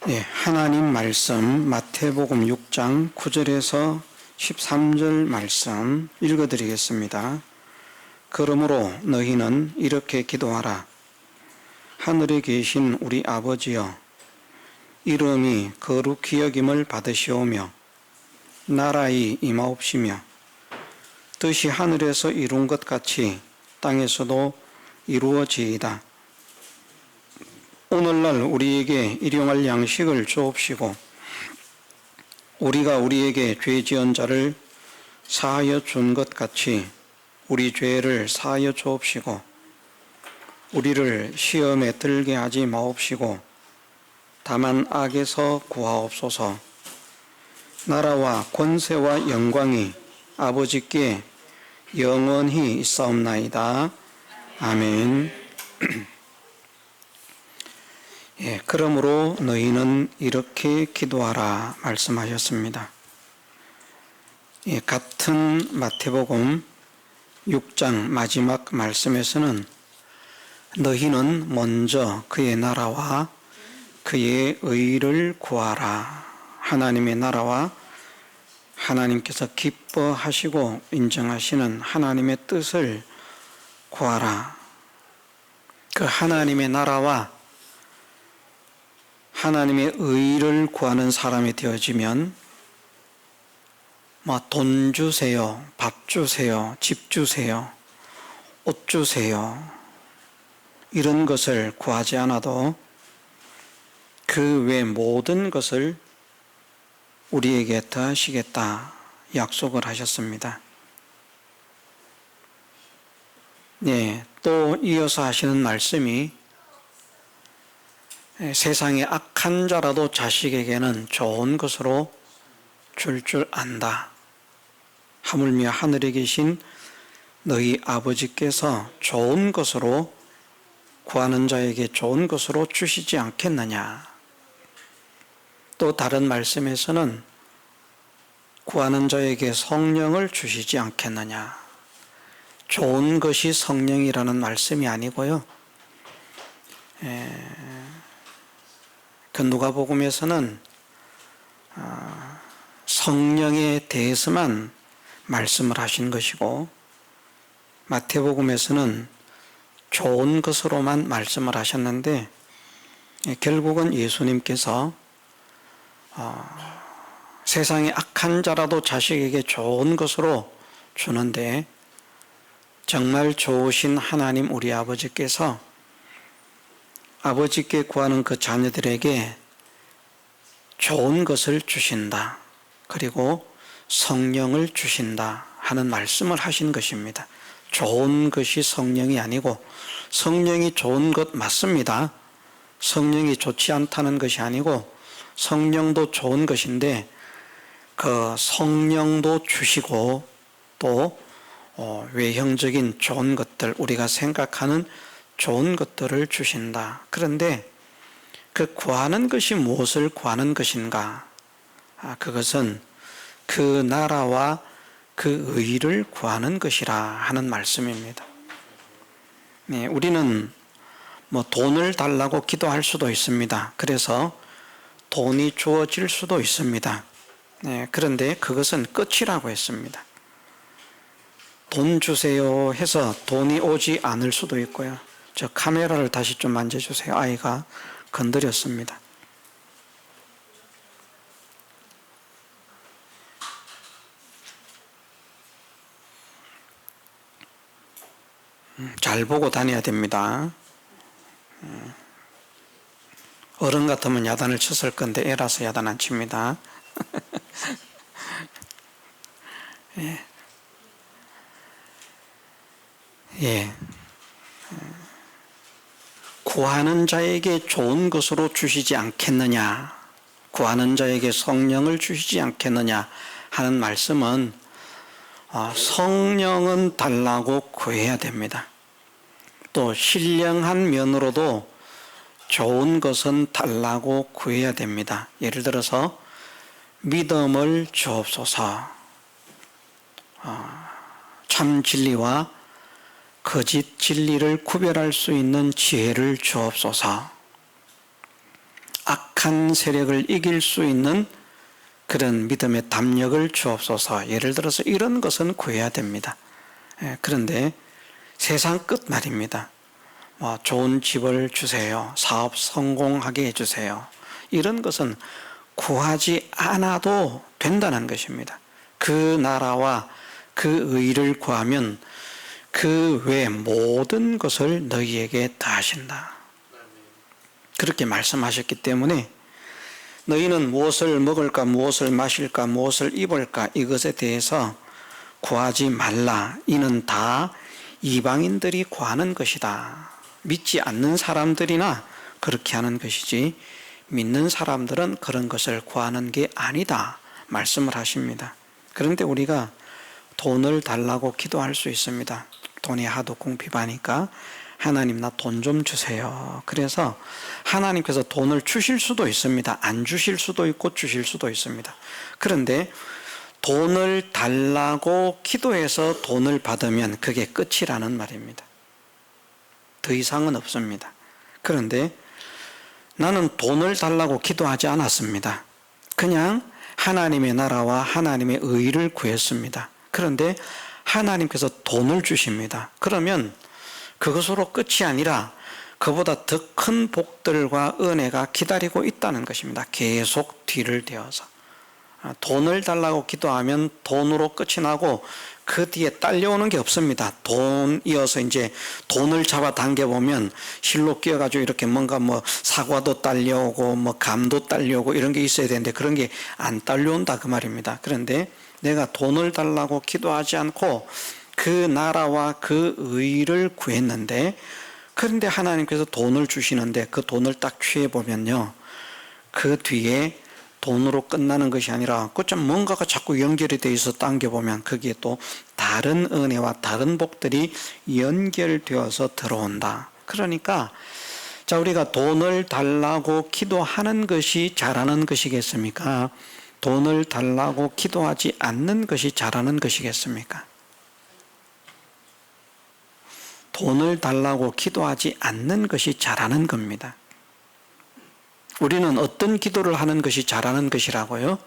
하나님 말씀 마태복음 6장 9절에서 13절 말씀 읽어드리겠습니다. 그러므로 너희는 이렇게 기도하라. 하늘에 계신 우리 아버지여, 이름이 거룩히 여김을 받으시오며 나라의 임하옵시며 뜻이 하늘에서 이룬 것 같이 땅에서도 이루어지이다. 오늘날 우리에게 일용할 양식을 주옵시고 우리가 우리에게 죄 지은 자를 사하여 준 것 같이 우리 죄를 사하여 주옵시고 우리를 시험에 들게 하지 마옵시고 다만 악에서 구하옵소서. 나라와 권세와 영광이 아버지께 영원히 있사옵나이다. 아멘. 그러므로 너희는 이렇게 기도하라 말씀하셨습니다. 같은 마태복음 6장 마지막 말씀에서는 너희는 먼저 그의 나라와 그의 의를 구하라. 하나님의 나라와 하나님께서 기뻐하시고 인정하시는 하나님의 뜻을 구하라. 그 하나님의 나라와 하나님의 의를 구하는 사람이 되어지면 돈 주세요, 밥 주세요, 집 주세요, 옷 주세요, 이런 것을 구하지 않아도 그 외 모든 것을 우리에게 더하시겠다 약속을 하셨습니다. 또 이어서 하시는 말씀이 세상의 악한 자라도 자식에게는 좋은 것으로 줄 안다. 하물며 하늘에 계신 너희 아버지께서 좋은 것으로 구하는 자에게 좋은 것으로 주시지 않겠느냐. 또 다른 말씀에서는 구하는 자에게 성령을 주시지 않겠느냐. 좋은 것이 성령이라는 말씀이 아니고요. 그 누가복음에서는 성령에 대해서만 말씀을 하신 것이고 마태복음에서는 좋은 것으로만 말씀을 하셨는데 결국은 예수님께서 세상의 악한 자라도 자식에게 좋은 것으로 주는데 정말 좋으신 하나님 우리 아버지께서 아버지께 구하는 그 자녀들에게 좋은 것을 주신다. 그리고 성령을 주신다 하는 말씀을 하신 것입니다. 좋은 것이 성령이 아니고 성령이 좋은 것 맞습니다. 성령이 좋지 않다는 것이 아니고 성령도 좋은 것인데 그 성령도 주시고 또 외형적인 좋은 것들, 우리가 생각하는 좋은 것들을 주신다. 그런데 그 구하는 것이 무엇을 구하는 것인가? 그것은 그 나라와 그 의를 구하는 것이라 하는 말씀입니다. 우리는 돈을 달라고 기도할 수도 있습니다. 그래서 돈이 주어질 수도 있습니다. 그런데 그것은 끝이라고 했습니다. 돈 주세요 해서 돈이 오지 않을 수도 있고요. 저 카메라를 다시 좀 만져주세요. 아이가 건드렸습니다. 잘 보고 다녀야 됩니다. 어른 같으면 야단을 쳤을 건데 애라서 야단 안 칩니다. 구하는 자에게 좋은 것으로 주시지 않겠느냐, 구하는 자에게 성령을 주시지 않겠느냐 하는 말씀은 성령은 달라고 구해야 됩니다. 또 신령한 면으로도 좋은 것은 달라고 구해야 됩니다. 예를 들어서 믿음을 주옵소서, 참 진리와 거짓 진리를 구별할 수 있는 지혜를 주옵소서, 악한 세력을 이길 수 있는 그런 믿음의 담력을 주옵소서. 예를 들어서 이런 것은 구해야 됩니다. 그런데 세상 끝 말입니다. 좋은 집을 주세요. 사업 성공하게 해주세요. 이런 것은 구하지 않아도 된다는 것입니다. 그 나라와 그 의를 구하면 그 외 모든 것을 너희에게 다하신다. 그렇게 말씀하셨기 때문에 너희는 무엇을 먹을까, 무엇을 마실까, 무엇을 입을까 이것에 대해서 구하지 말라. 이는 다 이방인들이 구하는 것이다. 믿지 않는 사람들이나 그렇게 하는 것이지 믿는 사람들은 그런 것을 구하는 게 아니다 말씀을 하십니다. 그런데 우리가 돈을 달라고 기도할 수 있습니다. 돈이 하도 궁핍하니까 하나님 나 돈 좀 주세요. 그래서 하나님께서 돈을 주실 수도 있습니다. 안 주실 수도 있고 주실 수도 있습니다. 그런데 돈을 달라고 기도해서 돈을 받으면 그게 끝이라는 말입니다. 더 이상은 없습니다. 그런데 나는 돈을 달라고 기도하지 않았습니다. 그냥 하나님의 나라와 하나님의 의를 구했습니다. 그런데 하나님께서 돈을 주십니다. 그러면 그것으로 끝이 아니라 그보다 더 큰 복들과 은혜가 기다리고 있다는 것입니다. 계속 뒤를 대어서 돈을 달라고 기도하면 돈으로 끝이 나고 그 뒤에 딸려오는 게 없습니다. 돈이어서 이제 돈을 잡아 당겨보면 실로 끼어가지고 이렇게 뭔가 사과도 딸려오고 감도 딸려오고 이런 게 있어야 되는데 그런 게 안 딸려온다 그 말입니다. 그런데 내가 돈을 달라고 기도하지 않고 그 나라와 그 의를 구했는데 그런데 하나님께서 돈을 주시는데 그 돈을 딱 취해보면요. 그 뒤에 돈으로 끝나는 것이 아니라 그좀 뭔가가 자꾸 연결이 돼 있어 당겨보면 거기에 또 다른 은혜와 다른 복들이 연결되어서 들어온다. 그러니까 자 우리가 돈을 달라고 기도하는 것이 잘하는 것이겠습니까? 돈을 달라고 기도하지 않는 것이 잘하는 것이겠습니까? 돈을 달라고 기도하지 않는 것이 잘하는 겁니다. 우리는 어떤 기도를 하는 것이 잘하는 것이라고요?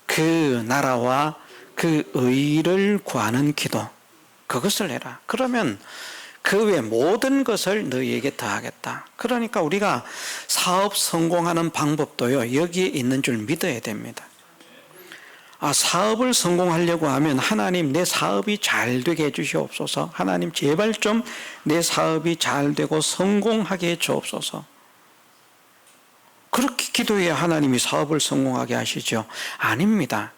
그 나라와 그 의를 구하는 기도, 그것을 해라. 그러면 그 외 모든 것을 너희에게 더하겠다. 그러니까 우리가 사업 성공하는 방법도요, 여기에 있는 줄 믿어야 됩니다. 사업을 성공하려고 하면 하나님 내 사업이 잘 되게 해주시옵소서. 하나님 제발 좀 내 사업이 잘 되고 성공하게 해주옵소서. 그렇게 기도해야 하나님이 사업을 성공하게 하시죠. 아닙니다.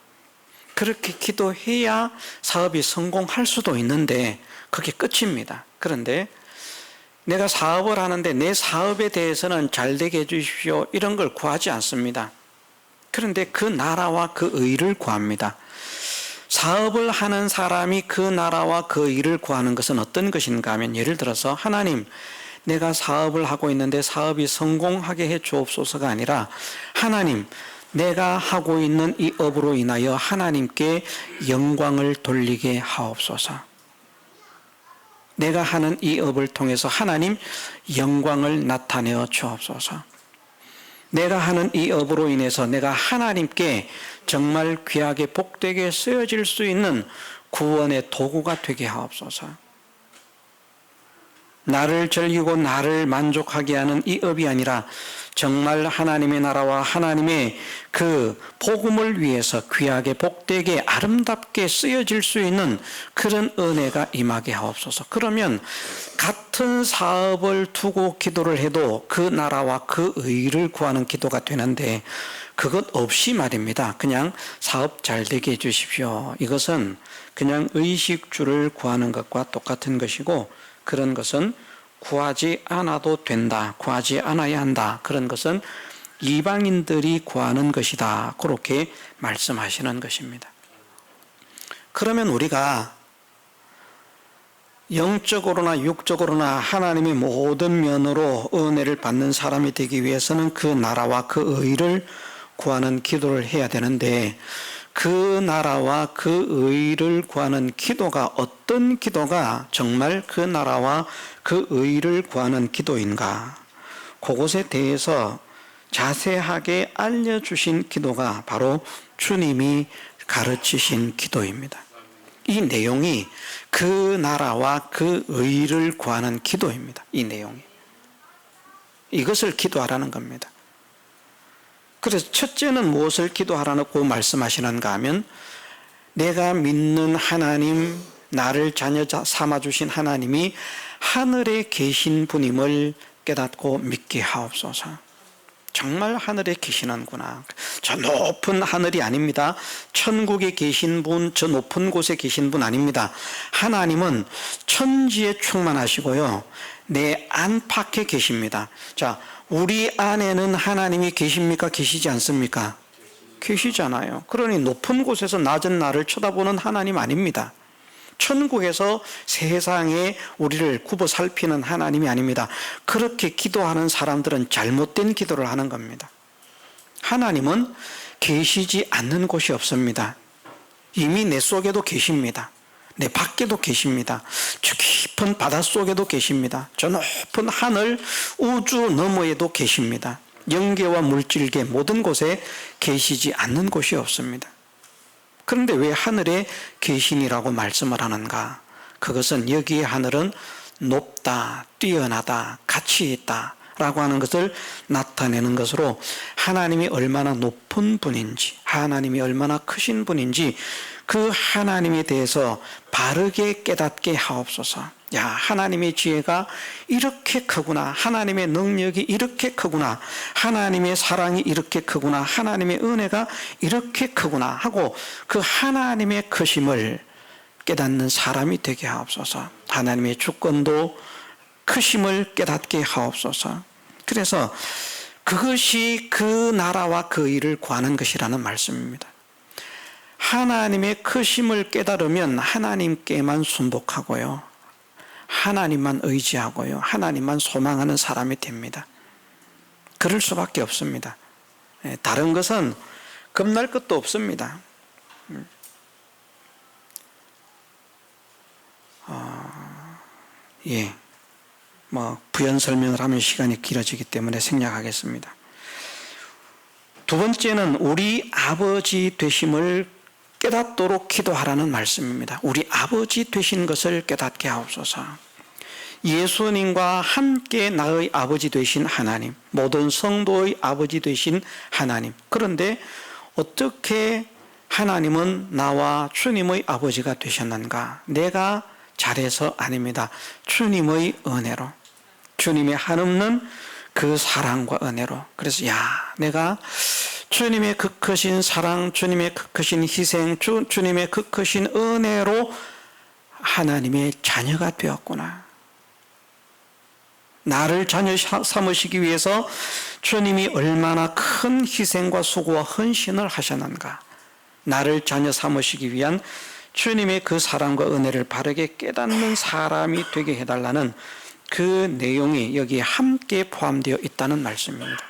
그렇게 기도해야 사업이 성공할 수도 있는데 그게 끝입니다. 그런데 내가 사업을 하는데 내 사업에 대해서는 잘 되게 해주십시오 이런 걸 구하지 않습니다. 그런데 그 나라와 그 의를 구합니다. 사업을 하는 사람이 그 나라와 그 의를 구하는 것은 어떤 것인가 하면 예를 들어서 하나님 내가 사업을 하고 있는데 사업이 성공하게 해 주옵소서가 아니라 하나님 내가 하고 있는 이 업으로 인하여 하나님께 영광을 돌리게 하옵소서. 내가 하는 이 업을 통해서 하나님 영광을 나타내어 주옵소서. 내가 하는 이 업으로 인해서 내가 하나님께 정말 귀하게 복되게 쓰여질 수 있는 구원의 도구가 되게 하옵소서. 나를 즐기고 나를 만족하게 하는 이 업이 아니라 정말 하나님의 나라와 하나님의 그 복음을 위해서 귀하게 복되게 아름답게 쓰여질 수 있는 그런 은혜가 임하게 하옵소서. 그러면 같은 사업을 두고 기도를 해도 그 나라와 그 의를 구하는 기도가 되는데 그것 없이 말입니다. 그냥 사업 잘 되게 해주십시오. 이것은 그냥 의식주를 구하는 것과 똑같은 것이고 그런 것은 구하지 않아도 된다. 구하지 않아야 한다. 그런 것은 이방인들이 구하는 것이다. 그렇게 말씀하시는 것입니다. 그러면 우리가 영적으로나 육적으로나 하나님의 모든 면으로 은혜를 받는 사람이 되기 위해서는 그 나라와 그 의를 구하는 기도를 해야 되는데 그 나라와 그 의를 구하는 기도가 어떤 기도가 정말 그 나라와 그 의를 구하는 기도인가? 그것에 대해서 자세하게 알려주신 기도가 바로 주님이 가르치신 기도입니다. 이 내용이 그 나라와 그 의를 구하는 기도입니다. 이 내용이. 이것을 기도하라는 겁니다. 그래서 첫째는 무엇을 기도하라고 말씀하시는가 하면 내가 믿는 하나님, 나를 자녀 삼아주신 하나님이 하늘에 계신 분임을 깨닫고 믿게 하옵소서. 정말 하늘에 계시는구나. 저 높은 하늘이 아닙니다. 천국에 계신 분, 저 높은 곳에 계신 분 아닙니다. 하나님은 천지에 충만하시고요, 내 안팎에 계십니다. 자, 우리 안에는 하나님이 계십니까? 계시지 않습니까? 계시잖아요. 그러니 높은 곳에서 낮은 나를 쳐다보는 하나님 아닙니다. 천국에서 세상에 우리를 굽어 살피는 하나님이 아닙니다. 그렇게 기도하는 사람들은 잘못된 기도를 하는 겁니다. 하나님은 계시지 않는 곳이 없습니다. 이미 내 속에도 계십니다. 내 밖에도 계십니다. 저 깊은 바닷속에도 계십니다. 저 높은 하늘 우주 너머에도 계십니다. 영계와 물질계 모든 곳에 계시지 않는 곳이 없습니다. 그런데 왜 하늘에 계신이라고 말씀을 하는가? 그것은 여기에 하늘은 높다, 뛰어나다, 가치 있다 라고 하는 것을 나타내는 것으로 하나님이 얼마나 높은 분인지, 하나님이 얼마나 크신 분인지 그 하나님에 대해서 바르게 깨닫게 하옵소서. 야, 하나님의 지혜가 이렇게 크구나, 하나님의 능력이 이렇게 크구나, 하나님의 사랑이 이렇게 크구나, 하나님의 은혜가 이렇게 크구나 하고 그 하나님의 크심을 깨닫는 사람이 되게 하옵소서. 하나님의 주권도 크심을 깨닫게 하옵소서. 그래서 그것이 그 나라와 그 일을 구하는 것이라는 말씀입니다. 하나님의 크심을 깨달으면 하나님께만 순복하고요, 하나님만 의지하고요, 하나님만 소망하는 사람이 됩니다. 그럴 수밖에 없습니다. 다른 것은 겁날 것도 없습니다. 부연 설명을 하면 시간이 길어지기 때문에 생략하겠습니다. 두 번째는 우리 아버지 되심을 깨닫도록 기도하라는 말씀입니다. 우리 아버지 되신 것을 깨닫게 하옵소서. 예수님과 함께 나의 아버지 되신 하나님, 모든 성도의 아버지 되신 하나님. 그런데 어떻게 하나님은 나와 주님의 아버지가 되셨는가? 내가 잘해서 아닙니다. 주님의 은혜로, 주님의 한없는 그 사랑과 은혜로. 그래서 내가 주님의 그 크신 사랑, 주님의 그 크신 희생, 주님의 그 크신 은혜로 하나님의 자녀가 되었구나. 나를 자녀 삼으시기 위해서 주님이 얼마나 큰 희생과 수고와 헌신을 하셨는가. 나를 자녀 삼으시기 위한 주님의 그 사랑과 은혜를 바르게 깨닫는 사람이 되게 해달라는 그 내용이 여기에 함께 포함되어 있다는 말씀입니다.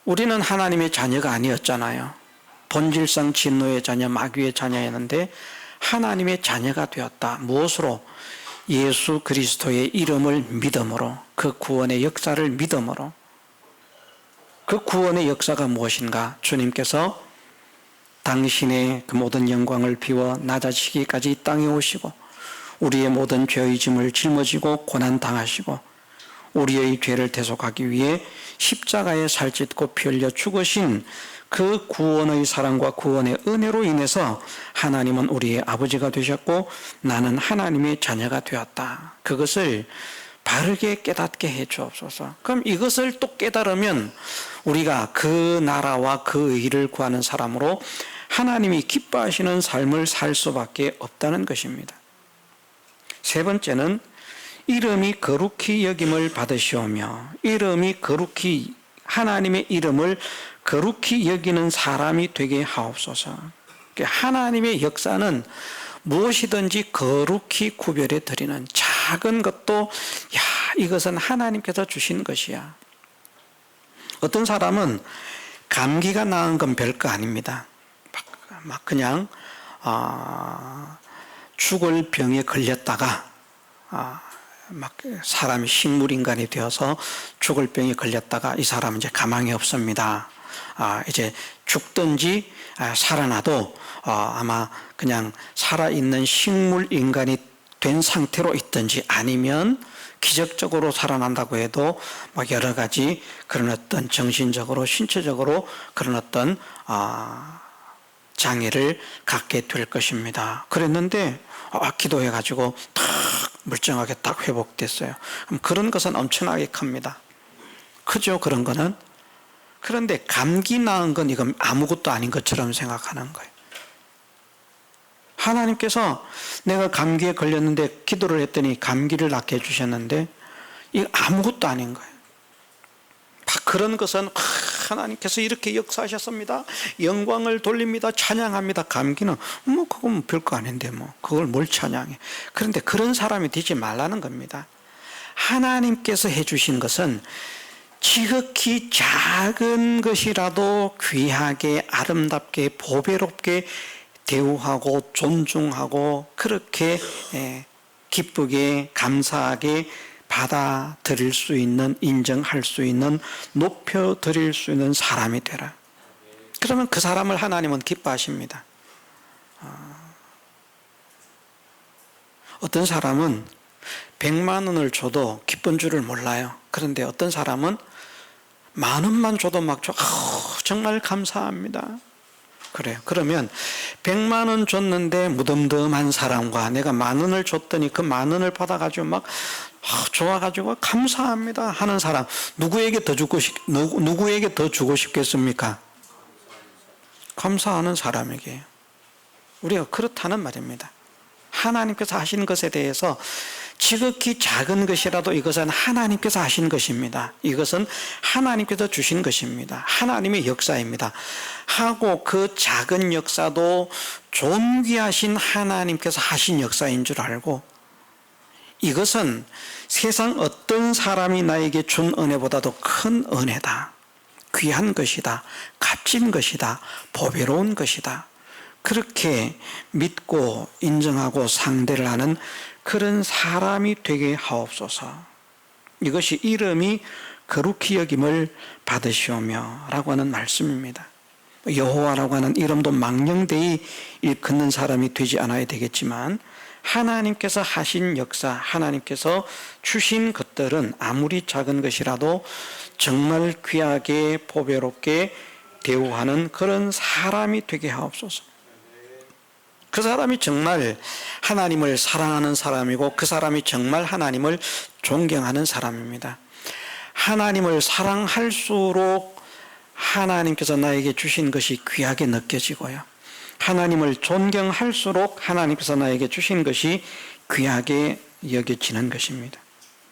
우리는 하나님의 자녀가 아니었잖아요. 본질상 진노의 자녀, 마귀의 자녀였는데 하나님의 자녀가 되었다. 무엇으로? 예수 그리스도의 이름을 믿음으로, 그 구원의 역사를 믿음으로. 그 구원의 역사가 무엇인가? 주님께서 당신의 그 모든 영광을 비워 낮아지기까지 이 땅에 오시고 우리의 모든 죄의 짐을 짊어지고 고난당하시고 우리의 죄를 대속하기 위해 십자가에 살짓고 피 흘려 죽으신 그 구원의 사랑과 구원의 은혜로 인해서 하나님은 우리의 아버지가 되셨고 나는 하나님의 자녀가 되었다. 그것을 바르게 깨닫게 해 주옵소서. 그럼 이것을 또 깨달으면 우리가 그 나라와 그 의를 구하는 사람으로 하나님이 기뻐하시는 삶을 살 수밖에 없다는 것입니다. 세 번째는 이름이 거룩히 여김을 받으시오며, 이름이 거룩히, 하나님의 이름을 거룩히 여기는 사람이 되게 하옵소서. 하나님의 역사는 무엇이든지 거룩히 구별해 드리는, 작은 것도 이것은 하나님께서 주신 것이야. 어떤 사람은 감기가 나은 건 별거 아닙니다. 막 그냥 죽을 병에 걸렸다가 막 사람이 식물인간이 되어서 죽을 병이 걸렸다가 이 사람은 이제 가망이 없습니다. 이제 죽든지 살아나도 아마 그냥 살아있는 식물인간이 된 상태로 있든지 아니면 기적적으로 살아난다고 해도 막 여러 가지 그런 어떤 정신적으로 신체적으로 그런 어떤 장애를 갖게 될 것입니다. 그랬는데 기도해 가지고 탁 멀쩡하게 딱 회복됐어요. 그럼 그런 것은 엄청나게 큽니다. 크죠, 그런 거는? 그런데 감기 나은 건 이건 아무것도 아닌 것처럼 생각하는 거예요. 하나님께서 내가 감기에 걸렸는데 기도를 했더니 감기를 낫게 해주셨는데 이거 아무것도 아닌 거예요. 그런 것은 하나님께서 이렇게 역사하셨습니다. 영광을 돌립니다. 찬양합니다. 감기는 그건 별거 아닌데 그걸 뭘 찬양해. 그런데 그런 사람이 되지 말라는 겁니다. 하나님께서 해주신 것은 지극히 작은 것이라도 귀하게 아름답게 보배롭게 대우하고 존중하고 그렇게 기쁘게 감사하게 받아들일 수 있는, 인정할 수 있는, 높여드릴 수 있는 사람이 되라. 그러면 그 사람을 하나님은 기뻐하십니다. 어떤 사람은 100만 원을 줘도 기쁜 줄을 몰라요. 그런데 어떤 사람은 10,000원만 줘도 막 정말 감사합니다. 그래요. 그러면 100만 원 줬는데 무덤덤한 사람과 내가 10,000원을 줬더니 그 10,000원을 받아가지고 막 좋아가지고 감사합니다 하는 사람, 누구에게 더 주고 싶겠습니까? 감사하는 사람에게. 우리가 그렇다는 말입니다. 하나님께서 하신 것에 대해서 지극히 작은 것이라도 이것은 하나님께서 하신 것입니다. 이것은 하나님께서 주신 것입니다. 하나님의 역사입니다. 하고 그 작은 역사도 존귀하신 하나님께서 하신 역사인 줄 알고, 이것은 세상 어떤 사람이 나에게 준 은혜보다도 큰 은혜다. 귀한 것이다. 값진 것이다. 보배로운 것이다. 그렇게 믿고 인정하고 상대를 하는 그런 사람이 되게 하옵소서. 이것이 이름이 거룩히 여김을 받으시오며 라고 하는 말씀입니다. 여호와라고 하는 이름도 망령되이 일컫는 사람이 되지 않아야 되겠지만, 하나님께서 하신 역사, 하나님께서 주신 것들은 아무리 작은 것이라도 정말 귀하게 보배롭게 대우하는 그런 사람이 되게 하옵소서. 그 사람이 정말 하나님을 사랑하는 사람이고 그 사람이 정말 하나님을 존경하는 사람입니다. 하나님을 사랑할수록 하나님께서 나에게 주신 것이 귀하게 느껴지고요. 하나님을 존경할수록 하나님께서 나에게 주신 것이 귀하게 여겨지는 것입니다.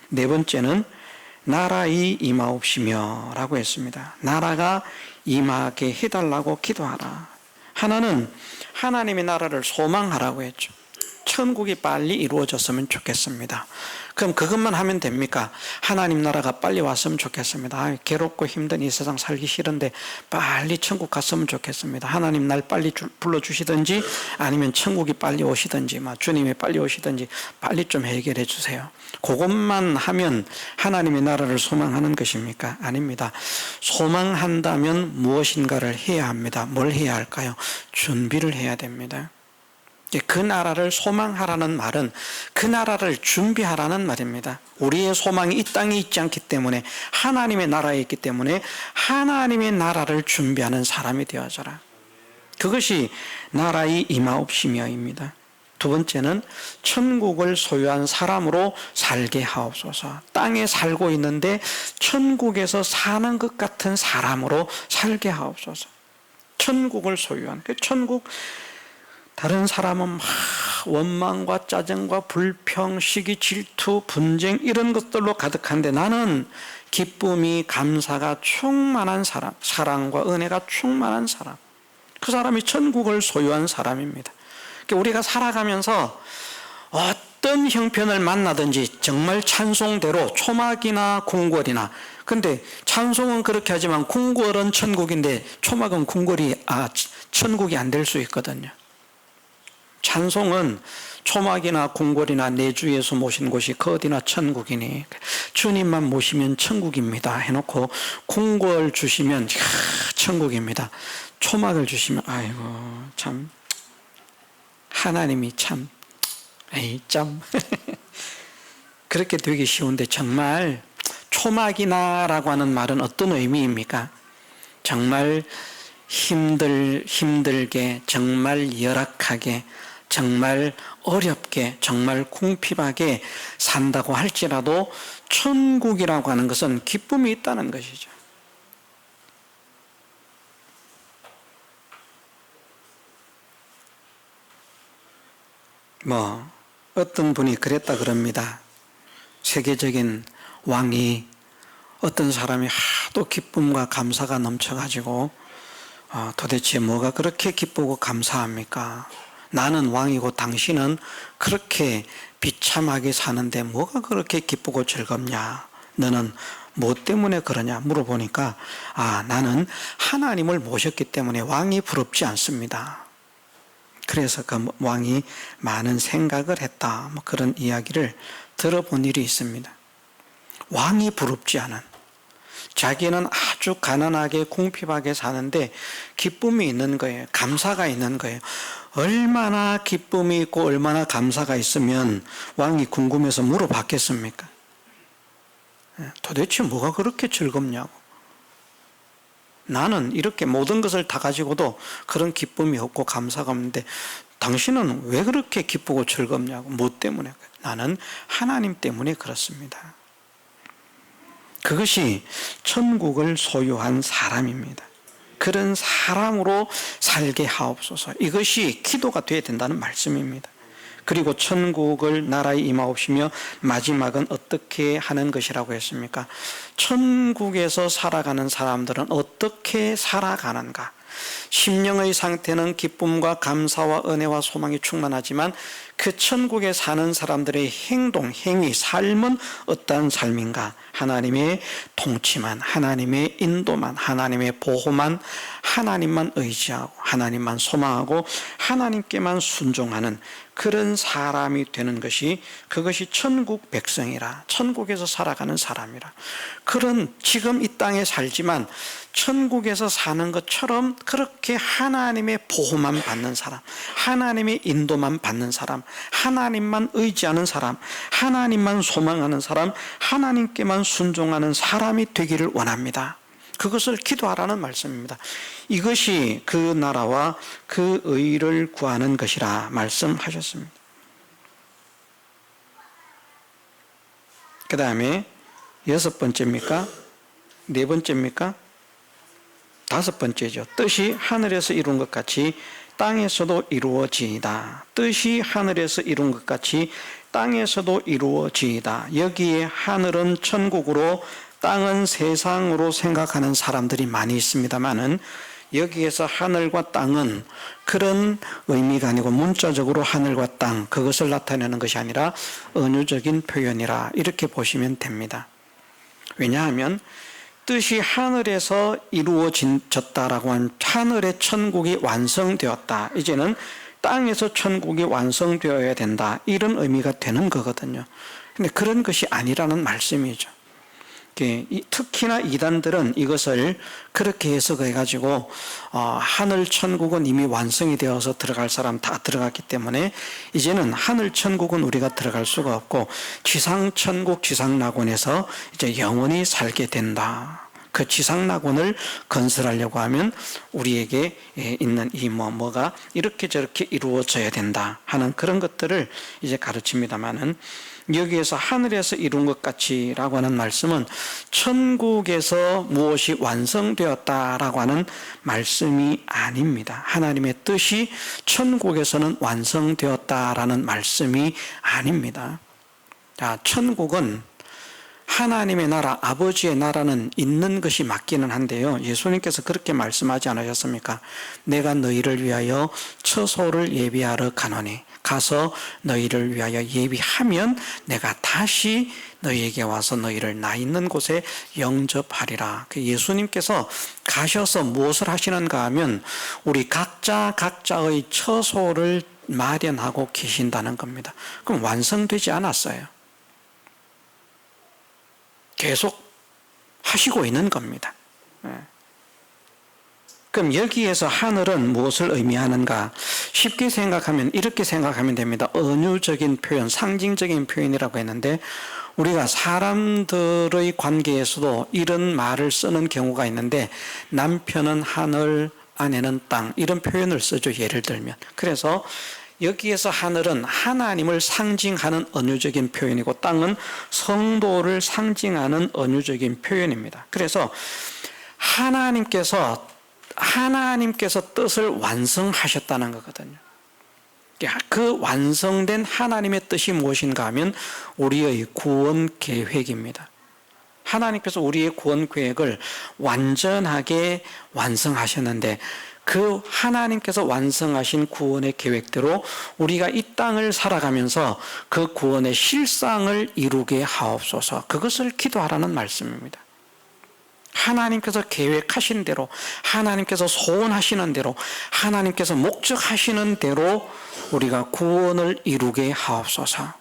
네 번째는 나라의 임하옵시며 라고 했습니다. 나라가 임하게 해달라고 기도하라. 하나는 하나님의 나라를 소망하라고 했죠. 천국이 빨리 이루어졌으면 좋겠습니다. 그럼 그것만 하면 됩니까? 하나님 나라가 빨리 왔으면 좋겠습니다. 괴롭고 힘든 이 세상 살기 싫은데 빨리 천국 갔으면 좋겠습니다. 하나님 날 빨리 불러주시든지 아니면 천국이 빨리 오시든지 주님이 빨리 오시든지 빨리 좀 해결해 주세요. 그것만 하면 하나님의 나라를 소망하는 것입니까? 아닙니다. 소망한다면 무엇인가를 해야 합니다. 뭘 해야 할까요? 준비를 해야 됩니다. 그 나라를 소망하라는 말은 그 나라를 준비하라는 말입니다. 우리의 소망이 이 땅에 있지 않기 때문에, 하나님의 나라에 있기 때문에 하나님의 나라를 준비하는 사람이 되어져라. 그것이 나라의 임하옵시며입니다. 두 번째는 천국을 소유한 사람으로 살게 하옵소서. 땅에 살고 있는데 천국에서 사는 것 같은 사람으로 살게 하옵소서. 천국을 소유한, 천국, 다른 사람은 막 원망과 짜증과 불평, 시기, 질투, 분쟁 이런 것들로 가득한데 나는 기쁨이, 감사가 충만한 사람, 사랑과 은혜가 충만한 사람, 그 사람이 천국을 소유한 사람입니다. 우리가 살아가면서 어떤 형편을 만나든지 정말 찬송대로 초막이나 궁궐이나, 근데 찬송은 그렇게 하지만 궁궐은 천국인데 초막은 궁궐이 천국이 안 될 수 있거든요. 찬송은 초막이나 궁궐이나 내주 예수 모신 곳이 그 어디나 천국이니 주님만 모시면 천국입니다 해놓고 궁궐 주시면 천국입니다. 초막을 주시면 아이고 참 하나님이 참 에이 참 그렇게 되기 쉬운데 정말 초막이나라고 하는 말은 어떤 의미입니까? 정말 힘들게 정말 열악하게 정말 어렵게 정말 궁핍하게 산다고 할지라도 천국이라고 하는 것은 기쁨이 있다는 것이죠. 어떤 분이 그랬다 그럽니다. 세계적인 왕이 어떤 사람이 하도 기쁨과 감사가 넘쳐가지고 도대체 뭐가 그렇게 기쁘고 감사합니까? 나는 왕이고 당신은 그렇게 비참하게 사는데 뭐가 그렇게 기쁘고 즐겁냐? 너는 뭐 때문에 그러냐? 물어보니까 나는 하나님을 모셨기 때문에 왕이 부럽지 않습니다. 그래서 그 왕이 많은 생각을 했다. 그런 이야기를 들어본 일이 있습니다. 왕이 부럽지 않은 자기는 아주 가난하게 궁핍하게 사는데 기쁨이 있는 거예요. 감사가 있는 거예요. 얼마나 기쁨이 있고 얼마나 감사가 있으면 왕이 궁금해서 물어봤겠습니까? 도대체 뭐가 그렇게 즐겁냐고. 나는 이렇게 모든 것을 다 가지고도 그런 기쁨이 없고 감사가 없는데 당신은 왜 그렇게 기쁘고 즐겁냐고. 뭐 때문에? 나는 하나님 때문에 그렇습니다. 그것이 천국을 소유한 사람입니다. 그런 사람으로 살게 하옵소서. 이것이 기도가 되어야 된다는 말씀입니다. 그리고 천국을 나라에 임하옵시며 마지막은 어떻게 하는 것이라고 했습니까? 천국에서 살아가는 사람들은 어떻게 살아가는가? 심령의 상태는 기쁨과 감사와 은혜와 소망이 충만하지만 그 천국에 사는 사람들의 행동, 행위, 삶은 어떠한 삶인가? 하나님의 통치만, 하나님의 인도만, 하나님의 보호만, 하나님만 의지하고 하나님만 소망하고 하나님께만 순종하는 그런 사람이 되는 것이 그것이 천국 백성이라, 천국에서 살아가는 사람이라. 그런 지금 이 땅에 살지만 천국에서 사는 것처럼 그렇게 하나님의 보호만 받는 사람, 하나님의 인도만 받는 사람, 하나님만 의지하는 사람, 하나님만 소망하는 사람, 하나님께만 순종하는 사람이 되기를 원합니다. 그것을 기도하라는 말씀입니다. 이것이 그 나라와 그 의를 구하는 것이라 말씀하셨습니다. 그 다음에 6번째입니까? 4번째입니까? 5번째죠. 뜻이 하늘에서 이룬 것 같이 땅에서도 이루어지이다. 뜻이 하늘에서 이룬 것 같이 땅에서도 이루어지이다. 여기에 하늘은 천국으로 땅은 세상으로 생각하는 사람들이 많이 있습니다만은 여기에서 하늘과 땅은 그런 의미가 아니고 문자적으로 하늘과 땅 그것을 나타내는 것이 아니라 은유적인 표현이라 이렇게 보시면 됩니다. 왜냐하면 뜻이 하늘에서 이루어졌다라고 한 하늘의 천국이 완성되었다. 이제는 땅에서 천국이 완성되어야 된다. 이런 의미가 되는 거거든요. 근데 그런 것이 아니라는 말씀이죠. 특히나 이단들은 이것을 그렇게 해석해가지고 하늘 천국은 이미 완성이 되어서 들어갈 사람 다 들어갔기 때문에 이제는 하늘 천국은 우리가 들어갈 수가 없고 지상 천국 지상 낙원에서 이제 영원히 살게 된다. 그 지상 낙원을 건설하려고 하면 우리에게 있는 이 뭐가 이렇게 저렇게 이루어져야 된다 하는 그런 것들을 이제 가르칩니다만은 여기에서 하늘에서 이룬 것 같이라고 하는 말씀은 천국에서 무엇이 완성되었다라고 하는 말씀이 아닙니다. 하나님의 뜻이 천국에서는 완성되었다라는 말씀이 아닙니다. 자, 천국은 하나님의 나라, 아버지의 나라는 있는 것이 맞기는 한데요. 예수님께서 그렇게 말씀하지 않으셨습니까? 내가 너희를 위하여 처소를 예비하러 가노니 가서 너희를 위하여 예비하면 내가 다시 너희에게 와서 너희를 나 있는 곳에 영접하리라. 예수님께서 가셔서 무엇을 하시는가 하면 우리 각자의 처소를 마련하고 계신다는 겁니다. 그럼 완성되지 않았어요. 계속 하시고 있는 겁니다. 그럼 여기에서 하늘은 무엇을 의미하는가? 쉽게 생각하면 이렇게 생각하면 됩니다. 은유적인 표현, 상징적인 표현이라고 했는데 우리가 사람들의 관계에서도 이런 말을 쓰는 경우가 있는데 남편은 하늘, 아내는 땅 이런 표현을 쓰죠. 예를 들면. 그래서 여기에서 하늘은 하나님을 상징하는 은유적인 표현이고 땅은 성도를 상징하는 은유적인 표현입니다. 그래서 하나님께서 뜻을 완성하셨다는 거거든요. 그 완성된 하나님의 뜻이 무엇인가 하면 우리의 구원 계획입니다. 하나님께서 우리의 구원 계획을 완전하게 완성하셨는데 그 하나님께서 완성하신 구원의 계획대로 우리가 이 땅을 살아가면서 그 구원의 실상을 이루게 하옵소서. 그것을 기도하라는 말씀입니다. 하나님께서 계획하신 대로, 하나님께서 소원하시는 대로, 하나님께서 목적하시는 대로 우리가 구원을 이루게 하옵소서.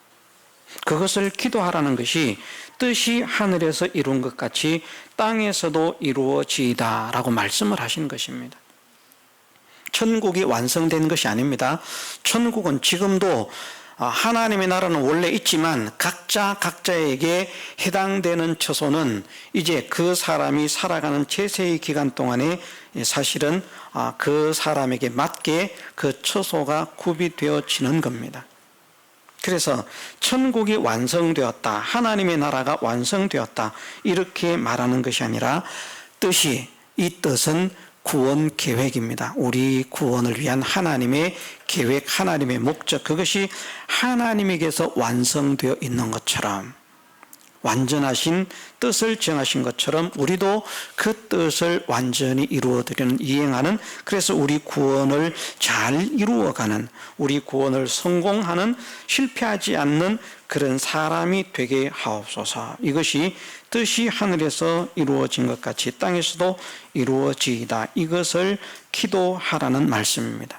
그것을 기도하라는 것이 뜻이 하늘에서 이룬 것 같이 땅에서도 이루어지이다 라고 말씀을 하신 것입니다. 천국이 완성된 것이 아닙니다. 천국은 지금도 하나님의 나라는 원래 있지만 각자에게 해당되는 처소는 이제 그 사람이 살아가는 제세의 기간 동안에 사실은 그 사람에게 맞게 그 처소가 구비되어지는 겁니다. 그래서 천국이 완성되었다, 하나님의 나라가 완성되었다 이렇게 말하는 것이 아니라 이 뜻은 구원 계획입니다. 우리 구원을 위한 하나님의 계획, 하나님의 목적, 그것이 하나님에게서 완성되어 있는 것처럼, 완전하신 뜻을 정하신 것처럼 우리도 그 뜻을 완전히 이루어드리는, 이행하는, 그래서 우리 구원을 잘 이루어가는, 우리 구원을 성공하는, 실패하지 않는 그런 사람이 되게 하옵소서. 이것이 뜻이 하늘에서 이루어진 것 같이 땅에서도 이루어지이다. 이것을 기도하라는 말씀입니다.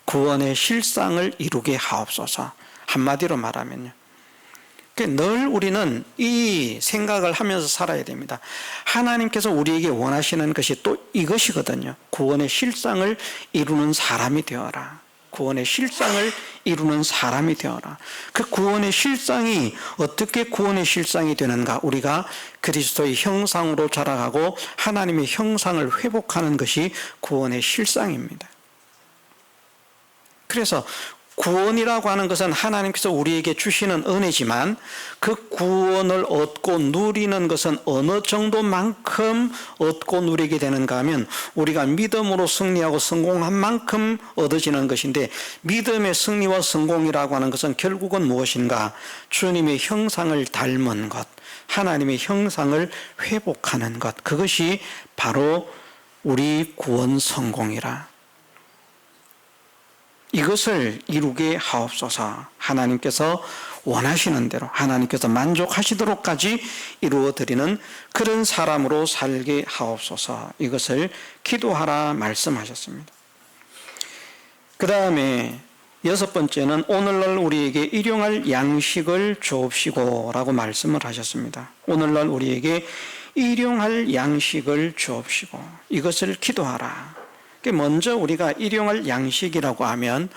구원의 실상을 이루게 하옵소서. 한마디로 말하면요. 늘 우리는 이 생각을 하면서 살아야 됩니다. 하나님께서 우리에게 원하시는 것이 또 이것이거든요. 구원의 실상을 이루는 사람이 되어라. 구원의 실상을 이루는 사람이 되어라. 그 구원의 실상이 어떻게 구원의 실상이 되는가? 우리가 그리스도의 형상으로 자라가고 하나님의 형상을 회복하는 것이 구원의 실상입니다. 그래서 구원이라고 하는 것은 하나님께서 우리에게 주시는 은혜지만 그 구원을 얻고 누리는 것은 어느 정도만큼 얻고 누리게 되는가 하면 우리가 믿음으로 승리하고 성공한 만큼 얻어지는 것인데, 믿음의 승리와 성공이라고 하는 것은 결국은 무엇인가? 주님의 형상을 닮은 것, 하나님의 형상을 회복하는 것, 그것이 바로 우리 구원 성공이라. 이것을 이루게 하옵소서. 하나님께서 원하시는 대로, 하나님께서 만족하시도록까지 이루어드리는 그런 사람으로 살게 하옵소서. 이것을 기도하라 말씀하셨습니다. 그 다음에 6번째는 오늘날 우리에게 일용할 양식을 주옵시고 라고 말씀을 하셨습니다. 오늘날 우리에게 일용할 양식을 주옵시고, 이것을 기도하라. 먼저 우리가 일용할 양식이라고 하면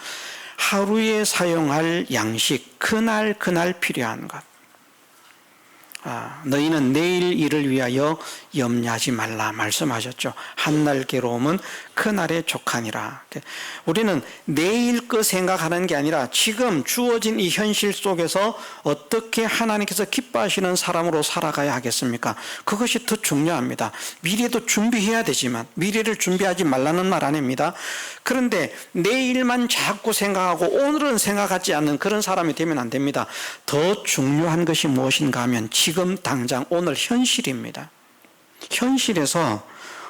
하루에 사용할 양식, 그날 필요한 것. 너희는 내일 일을 위하여 염려하지 말라 말씀하셨죠. 한날 괴로움은 그날의 족하니라. 우리는 내일 거 생각하는 게 아니라 지금 주어진 이 현실 속에서 어떻게 하나님께서 기뻐하시는 사람으로 살아가야 하겠습니까? 그것이 더 중요합니다. 미래도 준비해야 되지만 미래를 준비하지 말라는 말 아닙니다. 그런데 내일만 자꾸 생각하고 오늘은 생각하지 않는 그런 사람이 되면 안 됩니다. 더 중요한 것이 무엇인가 하면 지금 당장 오늘 현실입니다. 현실에서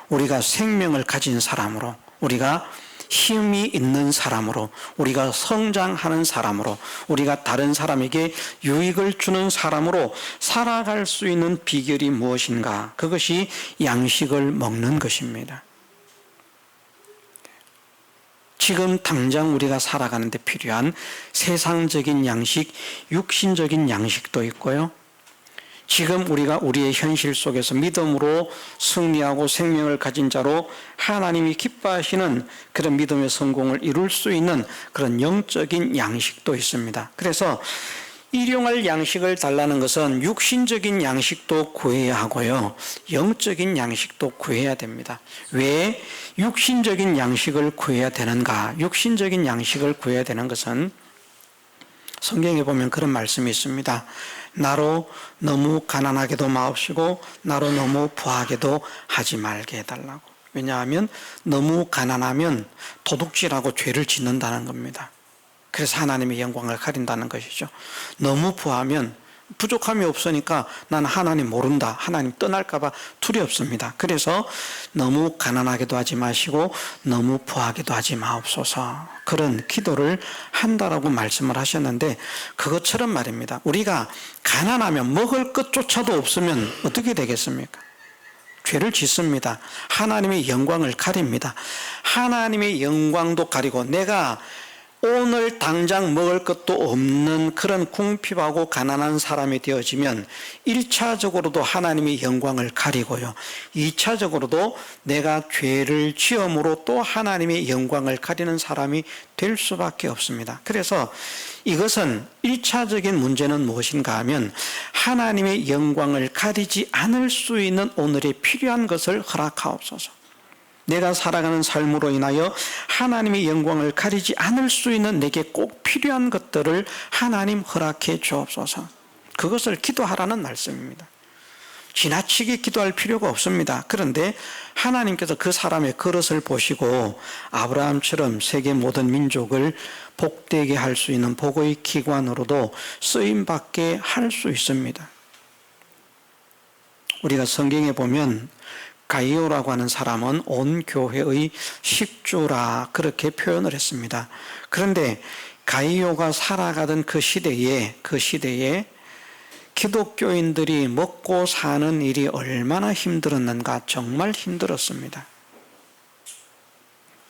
우리가 생명을 가진 사람으로, 우리가 힘이 있는 사람으로, 우리가 성장하는 사람으로, 우리가 다른 사람에게 유익을 주는 사람으로 살아갈 수 있는 비결이 무엇인가? 그것이 양식을 먹는 것입니다. 지금 당장 우리가 살아가는데 필요한 세상적인 양식, 육신적인 양식도 있고요. 지금 우리가 우리의 현실 속에서 믿음으로 승리하고 생명을 가진 자로 하나님이 기뻐하시는 그런 믿음의 성공을 이룰 수 있는 그런 영적인 양식도 있습니다. 그래서 일용할 양식을 달라는 것은 육신적인 양식도 구해야 하고요, 영적인 양식도 구해야 됩니다. 왜 육신적인 양식을 구해야 되는가? 육신적인 양식을 구해야 되는 것은 성경에 보면 그런 말씀이 있습니다. 나로 너무 가난하게도 마옵시고 나로 너무 부하게도 하지 말게 해달라고. 왜냐하면 너무 가난하면 도둑질하고 죄를 짓는다는 겁니다. 그래서 하나님의 영광을 가린다는 것이죠. 너무 부하면 부족함이 없으니까 난 하나님 모른다, 하나님 떠날까 봐 두렵습니다. 그래서 너무 가난하게도 하지 마시고 너무 부하게도 하지 마옵소서, 그런 기도를 한다라고 말씀을 하셨는데, 그것처럼 말입니다. 우리가 가난하면 먹을 것조차도 없으면 어떻게 되겠습니까? 죄를 짓습니다. 하나님의 영광을 가립니다. 하나님의 영광도 가리고 내가 오늘 당장 먹을 것도 없는 그런 궁핍하고 가난한 사람이 되어지면 1차적으로도 하나님의 영광을 가리고요, 2차적으로도 내가 죄를 지음으로 또 하나님의 영광을 가리는 사람이 될 수밖에 없습니다. 그래서 이것은 1차적인 문제는 무엇인가 하면 하나님의 영광을 가리지 않을 수 있는 오늘의 필요한 것을 허락하옵소서. 내가 살아가는 삶으로 인하여 하나님의 영광을 가리지 않을 수 있는 내게 꼭 필요한 것들을 하나님 허락해 주옵소서. 그것을 기도하라는 말씀입니다. 지나치게 기도할 필요가 없습니다. 그런데 하나님께서 그 사람의 그릇을 보시고 아브라함처럼 세계 모든 민족을 복되게 할 수 있는 복의 기관으로도 쓰임받게 할 수 있습니다. 우리가 성경에 보면 가이오라고 하는 사람은 온 교회의 식주라 그렇게 표현을 했습니다. 그런데 가이오가 살아가던 그 시대에 기독교인들이 먹고 사는 일이 얼마나 힘들었는가. 정말 힘들었습니다.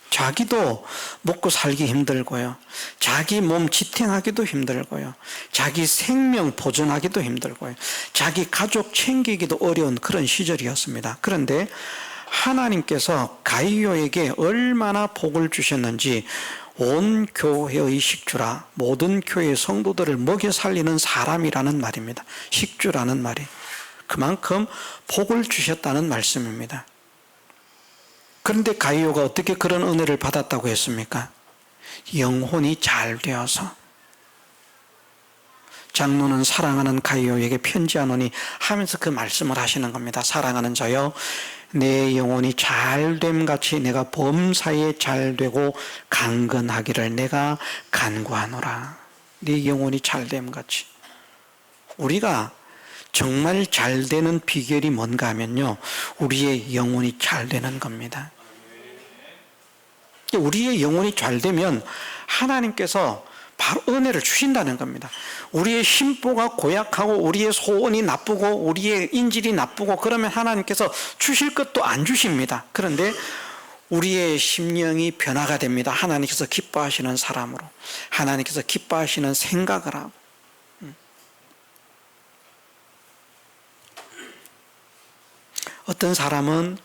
자기도 먹고 살기 힘들고요, 자기 몸 지탱하기도 힘들고요, 자기 생명 보존하기도 힘들고요, 자기 가족 챙기기도 어려운 그런 시절이었습니다. 그런데 하나님께서 가이오에게 얼마나 복을 주셨는지, 온 교회의 식주라, 모든 교회 성도들을 먹여 살리는 사람이라는 말입니다. 식주라는 말이 그만큼 복을 주셨다는 말씀입니다. 그런데 가이오가 어떻게 그런 은혜를 받았다고 했습니까? 영혼이 잘 되어서. 장로는 사랑하는 가이오에게 편지하노니 하면서 그 말씀을 하시는 겁니다. 사랑하는 자여, 내 영혼이 잘됨 같이 내가 범사에 잘되고 강건하기를 내가 간구하노라. 네 영혼이 잘됨 같이. 우리가 정말 잘되는 비결이 뭔가 하면요, 우리의 영혼이 잘되는 겁니다. 우리의 영혼이 잘되면 하나님께서 바로 은혜를 주신다는 겁니다. 우리의 심보가 고약하고 우리의 소원이 나쁘고 우리의 인질이 나쁘고 그러면 하나님께서 주실 것도 안 주십니다. 그런데 우리의 심령이 변화가 됩니다. 하나님께서 기뻐하시는 사람으로, 하나님께서 기뻐하시는 생각을 하고. 어떤 사람은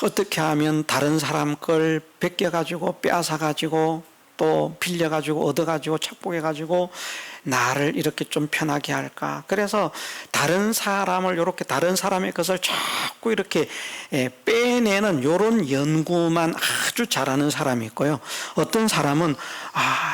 어떻게 하면 다른 사람 걸 베껴가지고 빼앗아가지고 또 빌려가지고 얻어가지고 착복해가지고 나를 이렇게 좀 편하게 할까. 그래서 다른 사람을 이렇게 다른 사람의 것을 자꾸 이렇게 빼내는 이런 연구만 아주 잘하는 사람이 있고요. 어떤 사람은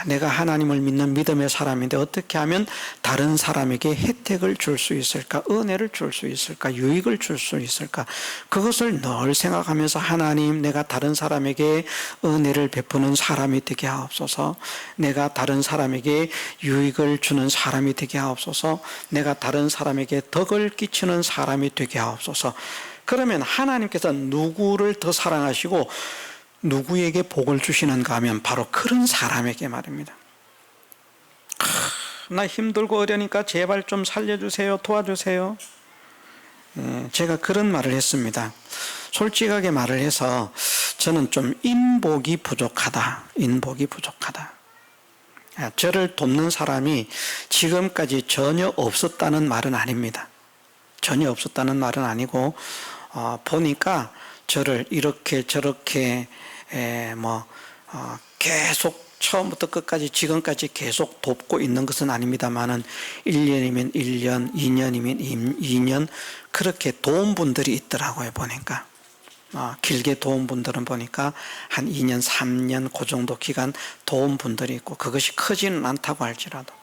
내가 하나님을 믿는 믿음의 사람인데 어떻게 하면 다른 사람에게 혜택을 줄 수 있을까, 은혜를 줄 수 있을까, 유익을 줄 수 있을까, 그것을 늘 생각하면서 하나님, 내가 다른 사람에게 은혜를 베푸는 사람이 되게 하옵소서. 내가 다른 사람에게 유익을 주는 사람이 되게 하옵소서. 내가 다른 사람에게 덕을 끼치는 사람이 되게 하옵소서. 그러면 하나님께서 누구를 더 사랑하시고 누구에게 복을 주시는가 하면 바로 그런 사람에게 말입니다. 나 힘들고 어려니까 제발 좀 살려주세요, 도와주세요. 제가 그런 말을 했습니다. 솔직하게 말을 해서 저는 좀 인복이 부족하다. 인복이 부족하다. 저를 돕는 사람이 지금까지 전혀 없었다는 말은 아닙니다. 전혀 없었다는 말은 아니고 보니까 저를 이렇게 저렇게 계속 처음부터 끝까지 지금까지 계속 돕고 있는 것은 아닙니다만은 1년이면 1년, 2년이면 2년 그렇게 도운 분들이 있더라고요. 보니까 길게 도운 분들은 보니까 한 2년, 3년 그 정도 기간 도운 분들이 있고 그것이 크지는 않다고 할지라도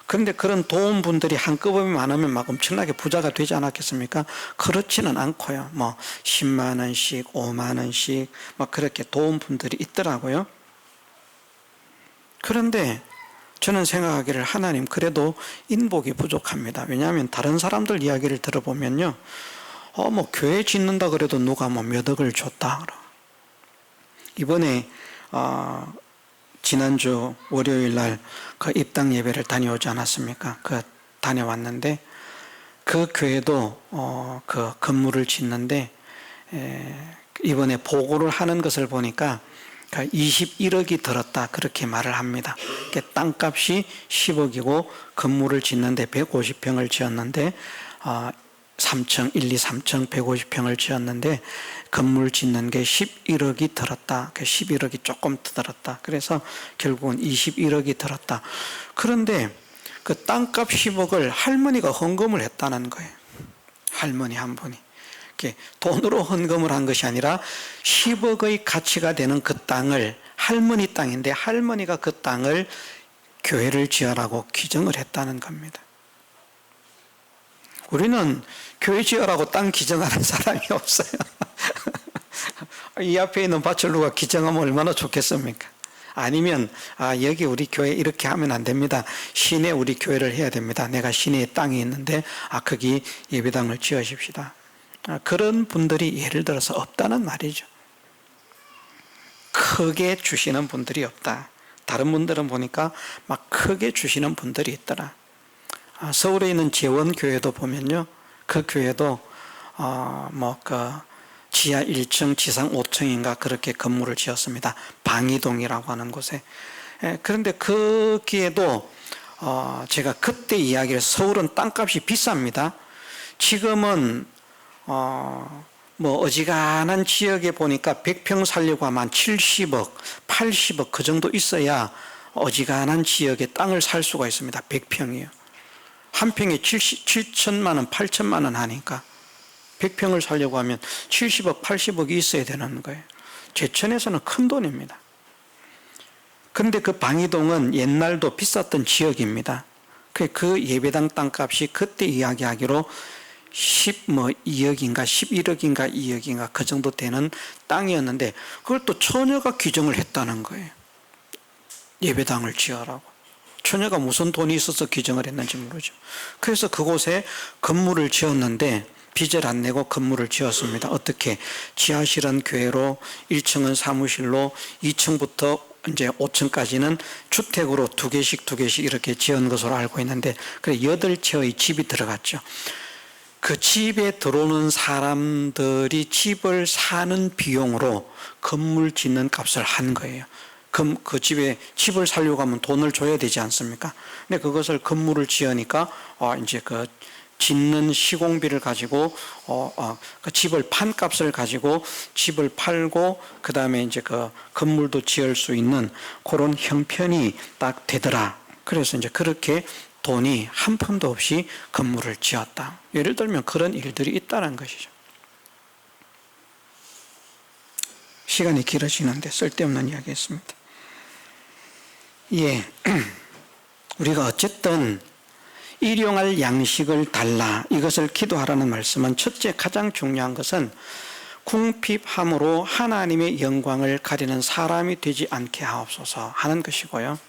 그런데 그런 도운 분들이 한꺼번에 많으면 막 엄청나게 부자가 되지 않았겠습니까? 그렇지는 않고요. 10만 원씩, 5만 원씩 막 그렇게 도운 분들이 있더라고요. 그런데 저는 생각하기를 하나님 그래도 인복이 부족합니다. 왜냐하면 다른 사람들 이야기를 들어보면요. 교회 짓는다 그래도 누가 몇 억을 줬다. 이번에 지난주 월요일 날 그 입당 예배를 다녀오지 않았습니까? 다녀왔는데 그 교회도 그 건물을 짓는데 이번에 보고를 하는 것을 보니까 21억이 들었다 그렇게 말을 합니다. 땅값이 10억이고 건물을 짓는데 150평을 지었는데 3층, 1, 2, 3층 150평을 지었는데 건물 짓는 게 11억이 들었다. 11억이 조금 더 들었다. 그래서 결국은 21억이 들었다. 그런데 그 땅값 10억을 할머니가 헌금을 했다는 거예요. 할머니 한 분이. 돈으로 헌금을 한 것이 아니라 10억의 가치가 되는 그 땅을 할머니 땅인데 할머니가 그 땅을 교회를 지으라고 기증을 했다는 겁니다. 우리는 교회 지으라고 땅 기증하는 사람이 없어요. 이 앞에 있는 밭을 누가 기증하면 얼마나 좋겠습니까? 아니면 여기 우리 교회 이렇게 하면 안 됩니다. 시내 우리 교회를 해야 됩니다. 내가 시내에 땅이 있는데 거기 예배당을 지으십시다. 그런 분들이 예를 들어서 없다는 말이죠. 크게 주시는 분들이 없다. 다른 분들은 보니까 막 크게 주시는 분들이 있더라. 서울에 있는 재원교회도 보면요. 그 교회도 지하 1층, 지상 5층인가 그렇게 건물을 지었습니다. 방이동이라고 하는 곳에. 그런데 거기에도 제가 그때 이야기를 서울은 땅값이 비쌉니다. 지금은 어지간한 지역에 보니까 100평 살려고 하면 70억, 80억 그 정도 있어야 어지간한 지역에 땅을 살 수가 있습니다. 100평이요. 한 평에 7천만 원, 8천만 원 하니까 100평을 살려고 하면 70억, 80억이 있어야 되는 거예요. 제천에서는 큰 돈입니다. 그런데 그 방이동은 옛날도 비쌌던 지역입니다. 그 예배당 땅값이 그때 이야기하기로 2억인가 11억인가 2억인가 그 정도 되는 땅이었는데 그걸 또 처녀가 규정을 했다는 거예요. 예배당을 지으라고. 처녀가 무슨 돈이 있어서 규정을 했는지 모르죠. 그래서 그곳에 건물을 지었는데 빚을 안 내고 건물을 지었습니다. 어떻게? 지하실은 교회로, 1층은 사무실로, 2층부터 이제 5층까지는 주택으로 두 개씩 이렇게 지은 것으로 알고 있는데 그래 8채의 집이 들어갔죠. 그 집에 들어오는 사람들이 집을 사는 비용으로 건물 짓는 값을 한 거예요. 그 집을 살려고 하면 돈을 줘야 되지 않습니까? 근데 그것을 건물을 지으니까 이제 그 짓는 시공비를 가지고 그 집을 판 값을 가지고 집을 팔고 그 다음에 이제 그 건물도 지을 수 있는 그런 형편이 딱 되더라. 그래서 이제 그렇게 돈이 한 푼도 없이 건물을 지었다. 예를 들면 그런 일들이 있다는 것이죠. 시간이 길어지는데 쓸데없는 이야기했습니다. 예, 우리가 어쨌든 일용할 양식을 달라 이것을 기도하라는 말씀은 첫째 가장 중요한 것은 궁핍함으로 하나님의 영광을 가리는 사람이 되지 않게 하옵소서 하는 것이고요.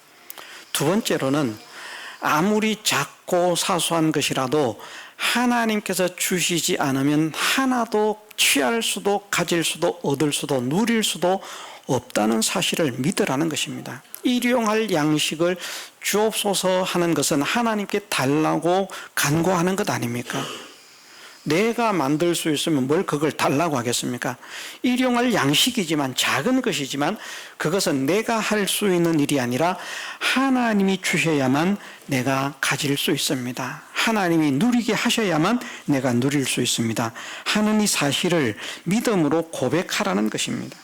두 번째로는 아무리 작고 사소한 것이라도 하나님께서 주시지 않으면 하나도 취할 수도 가질 수도 얻을 수도 누릴 수도 없다는 사실을 믿으라는 것입니다. 일용할 양식을 주옵소서 하는 것은 하나님께 달라고 간구하는 것 아닙니까? 내가 만들 수 있으면 뭘 그걸 달라고 하겠습니까? 일용할 양식이지만 작은 것이지만 그것은 내가 할 수 있는 일이 아니라 하나님이 주셔야만 내가 가질 수 있습니다. 하나님이 누리게 하셔야만 내가 누릴 수 있습니다 하는 이 사실을 믿음으로 고백하라는 것입니다.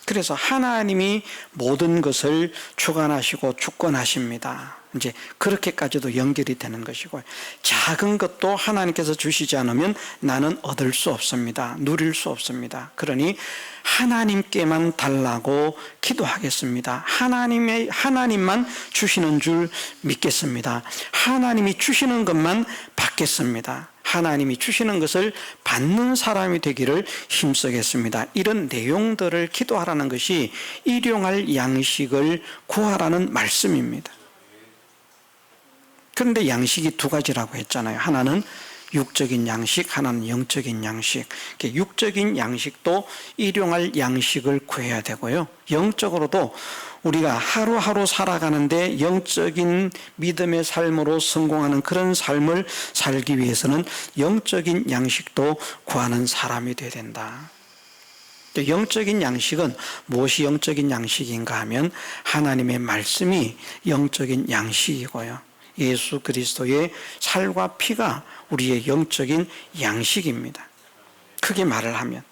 그래서 하나님이 모든 것을 주관하시고 주권하십니다. 이제 그렇게까지도 연결이 되는 것이고요. 작은 것도 하나님께서 주시지 않으면 나는 얻을 수 없습니다. 누릴 수 없습니다. 그러니 하나님께만 달라고 기도하겠습니다. 하나님만 주시는 줄 믿겠습니다. 하나님이 주시는 것만 받겠습니다. 하나님이 주시는 것을 받는 사람이 되기를 힘쓰겠습니다. 이런 내용들을 기도하라는 것이 일용할 양식을 구하라는 말씀입니다. 그런데 양식이 두 가지라고 했잖아요. 하나는 육적인 양식, 하나는 영적인 양식. 육적인 양식도 일용할 양식을 구해야 되고요. 영적으로도 우리가 하루하루 살아가는데 영적인 믿음의 삶으로 성공하는 그런 삶을 살기 위해서는 영적인 양식도 구하는 사람이 되어야 된다. 영적인 양식은 무엇이 영적인 양식인가 하면 하나님의 말씀이 영적인 양식이고요. 예수 그리스도의 살과 피가 우리의 영적인 양식입니다. 크게 말을 하면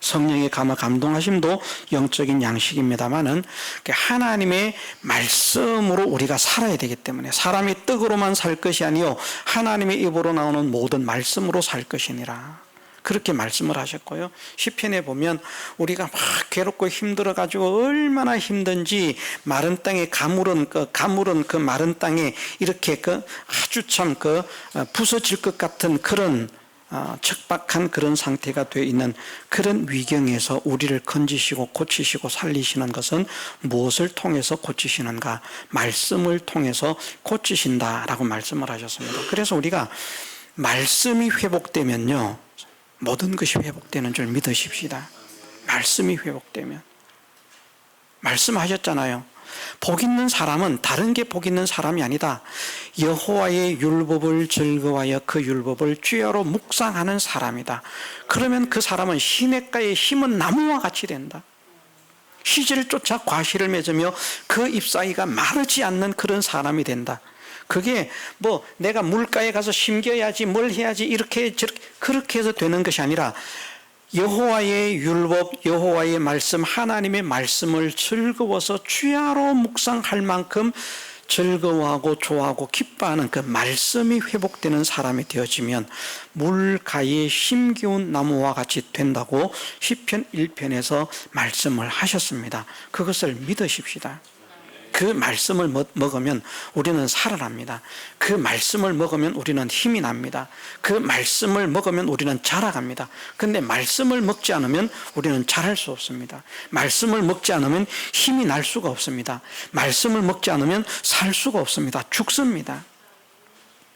성령의 감동하심도 영적인 양식입니다만은 하나님의 말씀으로 우리가 살아야 되기 때문에 사람이 떡으로만 살 것이 아니요 하나님의 입으로 나오는 모든 말씀으로 살 것이니라. 그렇게 말씀을 하셨고요. 시편에 보면 우리가 막 괴롭고 힘들어 가지고 얼마나 힘든지 마른 땅에 가물은 그 마른 땅에 이렇게 아주 참 부서질 것 같은 그런 척박한 그런 상태가 되어 있는 그런 위경에서 우리를 건지시고 고치시고 살리시는 것은 무엇을 통해서 고치시는가? 말씀을 통해서 고치신다라고 말씀을 하셨습니다. 그래서 우리가 말씀이 회복되면요 모든 것이 회복되는 줄 믿으십시다. 말씀이 회복되면. 말씀하셨잖아요. 복 있는 사람은 다른 게 복 있는 사람이 아니다. 여호와의 율법을 즐거워하여 그 율법을 주야로 묵상하는 사람이다. 그러면 그 사람은 시냇가에 심은 나무와 같이 된다. 시지를 쫓아 과실을 맺으며 그 잎사귀가 마르지 않는 그런 사람이 된다. 그게 뭐 내가 물가에 가서 심겨야지 뭘 해야지 이렇게 저렇게 그렇게 해서 되는 것이 아니라 여호와의 율법, 여호와의 말씀, 하나님의 말씀을 즐거워서 주야로 묵상할 만큼 즐거워하고 좋아하고 기뻐하는 그 말씀이 회복되는 사람이 되어지면 물가에 심기운 나무와 같이 된다고 시편 1편에서 말씀을 하셨습니다. 그것을 믿으십시다. 그 말씀을 먹으면 우리는 살아납니다. 그 말씀을 먹으면 우리는 힘이 납니다. 그 말씀을 먹으면 우리는 자라갑니다. 그런데 말씀을 먹지 않으면 우리는 자랄 수 없습니다. 말씀을 먹지 않으면 힘이 날 수가 없습니다. 말씀을 먹지 않으면 살 수가 없습니다. 죽습니다.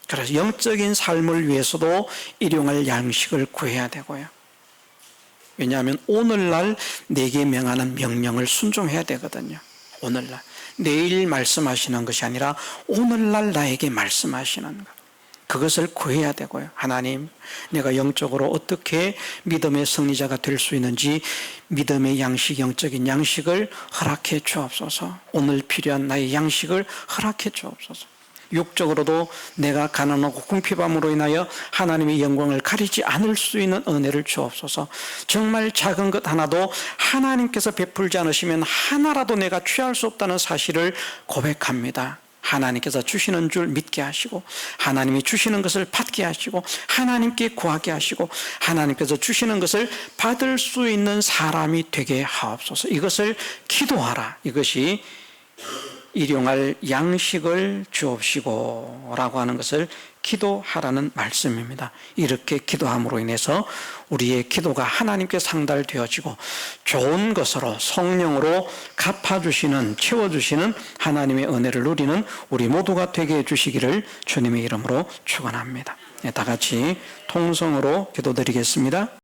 그래서 영적인 삶을 위해서도 일용할 양식을 구해야 되고요. 왜냐하면 오늘날 내게 명하는 명령을 순종해야 되거든요. 오늘날. 내일 말씀하시는 것이 아니라 오늘날 나에게 말씀하시는 것. 그것을 구해야 되고요. 하나님, 내가 영적으로 어떻게 믿음의 승리자가 될 수 있는지 믿음의 양식, 영적인 양식을 허락해 주옵소서. 오늘 필요한 나의 양식을 허락해 주옵소서. 육적으로도 내가 가난하고 궁핍함으로 인하여 하나님의 영광을 가리지 않을 수 있는 은혜를 주옵소서. 정말 작은 것 하나도 하나님께서 베풀지 않으시면 하나라도 내가 취할 수 없다는 사실을 고백합니다. 하나님께서 주시는 줄 믿게 하시고 하나님이 주시는 것을 받게 하시고 하나님께 구하게 하시고 하나님께서 주시는 것을 받을 수 있는 사람이 되게 하옵소서. 이것을 기도하라. 이것이 일용할 양식을 주옵시고 라고 하는 것을 기도하라는 말씀입니다. 이렇게 기도함으로 인해서 우리의 기도가 하나님께 상달되어지고 좋은 것으로 성령으로 갚아주시는 채워주시는 하나님의 은혜를 누리는 우리 모두가 되게 해주시기를 주님의 이름으로 축원합니다. 다 같이 통성으로 기도드리겠습니다.